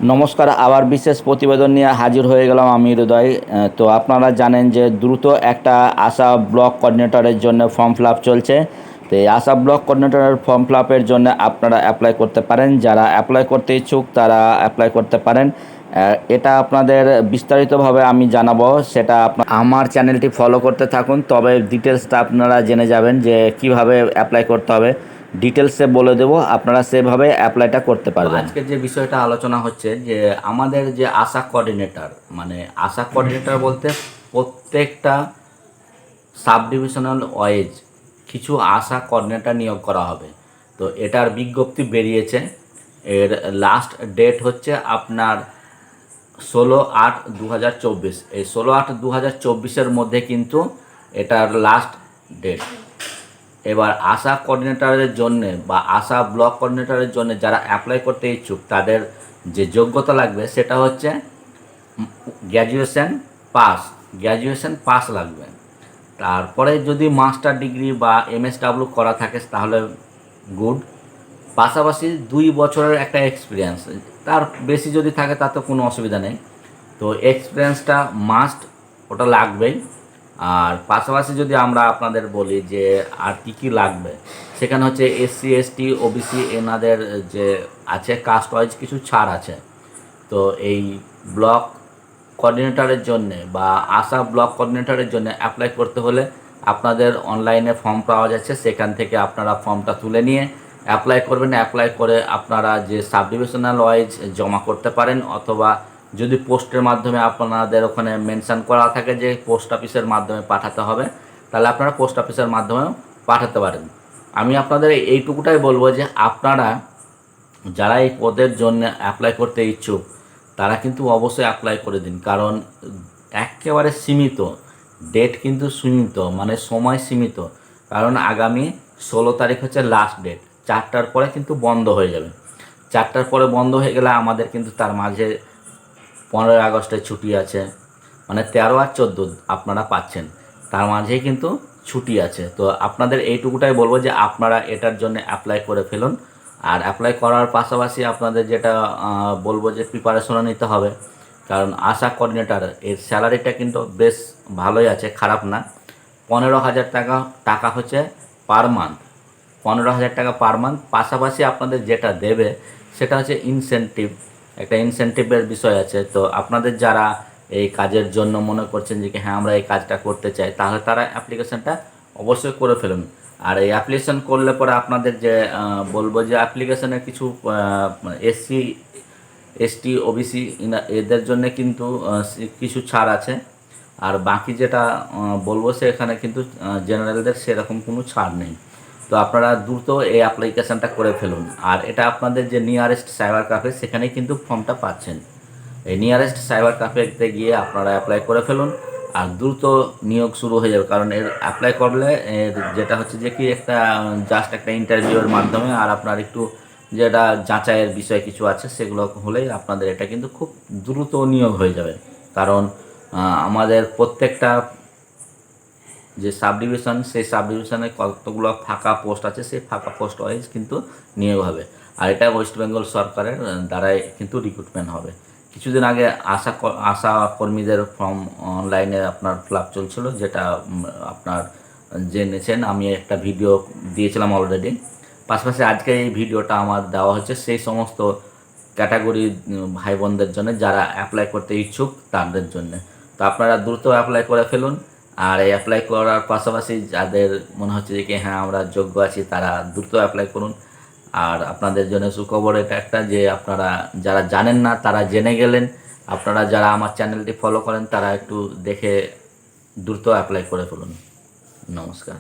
নমস্কার, আবার বিশেষ প্রতিবেদন নিয়ে হাজির হয়ে গেলাম আমি হৃদয়। তো আপনারা জানেন যে দ্রুত একটা আশা ব্লক কোঅর্ডিনেটরের জন্য ফর্ম ফিল আপ চলছে। তো এই আশা ব্লক কোঅর্ডিনেটরের ফর্ম ফিল আপের জন্য আপনারা অ্যাপ্লাই করতে পারেন। যারা অ্যাপ্লাই করতে ইচ্ছুক তারা অ্যাপ্লাই করতে পারেন। এটা আপনাদের বিস্তারিতভাবে আমি জানাবো, সেটা আমার চ্যানেলটি ফলো করতে থাকুন, তবে ডিটেলসটা আপনারা জেনে যাবেন যে কিভাবে অ্যাপ্লাই করতে হবে। ডিটেলসে বলে দেবো, আপনারা সেভাবে অ্যাপ্লাইটা করতে পারবেন। আজকে যে বিষয়টা আলোচনা হচ্ছে যে আমাদের যে আশা কোঅর্ডিনেটর, মানে আশা কোঅর্ডিনেটর বলতে প্রত্যেকটা সাব ডিভিশনাল ওয়াইজ কিছু আশা কোঅর্ডিনেটর নিয়োগ করা হবে। তো এটার বিজ্ঞপ্তি বেরিয়েছে। এর লাস্ট ডেট হচ্ছে আপনার 16/8/2024। এই 16/8/2024-এর মধ্যে কিন্তু এটার লাস্ট ডেট। এবার আশা কোঅর্ডিনেটরের জন্য বা আশা ব্লক কোঅর্ডিনেটরের জন্য যারা অ্যাপ্লাই করতে ইচ্ছুক তাদের যে যোগ্যতা লাগবে সেটা হচ্ছে গ্র্যাজুয়েশন পাস লাগবে। তারপরে যদি মাস্টার ডিগ্রি বা MSW করা থাকে তাহলে গুড। পাশাপাশি 2 বছরের একটা এক্সপিরিয়েন্স, তার বেশি যদি থাকে তাতে কোনো অসুবিধা নেই। তো এক্সপিরিয়েন্সটা মাস্ট, ওটা লাগবেই। আর পাশাপাশি যদি আমরা আপনাদের বলি যে আর কি কি লাগবে, সেখানে হচ্ছে SC ST OBC এনাদের যে আছে কাস্ট ওয়াইজ কিছু ছাড় আছে। তো এই ব্লক কোঅর্ডিনেটরের জন্যে বা আশা ব্লক কোঅর্ডিনেটরের জন্য অ্যাপ্লাই করতে হলে আপনাদের অনলাইনে ফর্ম পাওয়া যাচ্ছে, সেখান থেকে আপনারা ফর্মটা তুলে নিয়ে অ্যাপ্লাই করবেন। অ্যাপ্লাই করে আপনারা যে সাব ডিভিশনাল ওয়াইজ জমা করতে পারেন, অথবা যদি পোস্টের মাধ্যমে আপনাদের ওখানে মেনশান করা থাকে যে পোস্ট অফিসের মাধ্যমে পাঠাতে হবে, তাহলে আপনারা পোস্ট অফিসের মাধ্যমেও পাঠাতে পারেন। আমি আপনাদের এইটুকুটাই বলবো যে আপনারা যারা এই পদের জন্য অ্যাপ্লাই করতে ইচ্ছুক তারা কিন্তু অবশ্যই অ্যাপ্লাই করে দিন, কারণ একেবারে সীমিত ডেট, কিন্তু সীমিত মানে সময় সীমিত। কারণ আগামী 16 তারিখ হচ্ছে লাস্ট ডেট, 4টার পরে কিন্তু বন্ধ হয়ে যাবে। 4টার পরে বন্ধ হয়ে গেলে আমাদের কিন্তু তার মাঝে 15ই আগস্টের ছুটি আছে, মানে 13 আর 14 আপনারা পাচ্ছেন, তার মাঝেই কিন্তু ছুটি আছে। তো আপনাদের এইটুকুটাই বলবো যে আপনারা এটার জন্য অ্যাপ্লাই করে ফেলুন। আর অ্যাপ্লাই করার পাশাপাশি আপনাদের যেটা বলবো যে প্রিপারেশনও নিতে হবে, কারণ আশা কোঅর্ডিনেটর এর স্যালারিটা কিন্তু বেশ ভালোই আছে, খারাপ না। 15,000 টাকা হচ্ছে পার মান্থ, 15,000 টাকা পার মান্থ। পাশাপাশি আপনাদের যেটা দেবে সেটা হচ্ছে ইনসেনটিভ, একটা ইনসেনটিভের বিষয় আছে। তো আপনাদের যারা এই কাজের জন্য মনে করছেন যে হ্যাঁ আমরা এই কাজটা করতে চাই, তাহলে তারা অ্যাপ্লিকেশনটা অবশ্যই করে ফেলুন। আর এই অ্যাপ্লিকেশন করলে পরে আপনাদের যে বলবো যে অ্যাপ্লিকেশনের কিছু SC ST OBC এদের জন্য কিন্তু কিছু ছাড় আছে। আর বাকি যেটা বলবো সেখানে কিন্তু জেনারেলদের সেরকম কোনো ছাড় নেই। তো আপনারা দ্রুত এই অ্যাপ্লিকেশানটা করে ফেলুন। আর এটা আপনাদের যে নিয়ারেস্ট সাইবার ক্যাফে সেখানেই কিন্তু ফর্মটা পাচ্ছেন। এই নিয়ারেস্ট সাইবার ক্যাফেতে গিয়ে আপনারা অ্যাপ্লাই করে ফেলুন, আর দ্রুত নিয়োগ শুরু হয়ে যাবে। কারণ এর অ্যাপ্লাই করলে এর যেটা হচ্ছে যে কি একটা জাস্ট একটা ইন্টারভিউয়ের মাধ্যমে আর আপনার একটু যেটা যাচাইয়ের বিষয় কিছু আছে সেগুলো হলেই আপনাদের এটা কিন্তু খুব দ্রুত নিয়োগ হয়ে যাবে। কারণ আমাদের প্রত্যেকটা যে সাব ডিভিশন, সেই সাব ডিভিশনে কতগুলো ফাঁকা পোস্ট আছে, সেই ফাঁকা পোস্ট ওয়াইজ কিন্তু নিয়োগ হবে। আর এটা ওয়েস্ট বেঙ্গল সরকারের দ্বারাই কিন্তু রিক্রুটমেন্ট হবে। কিছুদিন আগে আশা কর্মীদের ফর্ম অনলাইনে আপনার ফিল আপ চলছিল, যেটা আপনার জেনেছেন, আমি একটা ভিডিও দিয়েছিলাম অলরেডি। পাশাপাশি আজকে এই ভিডিওটা আমার দেওয়া হচ্ছে সেই সমস্ত ক্যাটাগরি ভাই বোনদের জন্য যারা অ্যাপ্লাই করতে ইচ্ছুক তাদের জন্য। তো আপনারা দ্রুত অ্যাপ্লাই করে ফেলুন। আর এই অ্যাপ্লাই করার পাশাপাশি যাদের মনে হচ্ছে যে কি হ্যাঁ আমরা যোগ্য আছি, তারা দ্রুত অ্যাপ্লাই করুন। আর আপনাদের জন্য সুখবর এটা একটা যে আপনারা যারা জানেন না তারা জেনে গেলেন। আপনারা যারা আমার চ্যানেলটি ফলো করেন তারা একটু দেখে দ্রুত অ্যাপ্লাই করে ফেলুন। নমস্কার।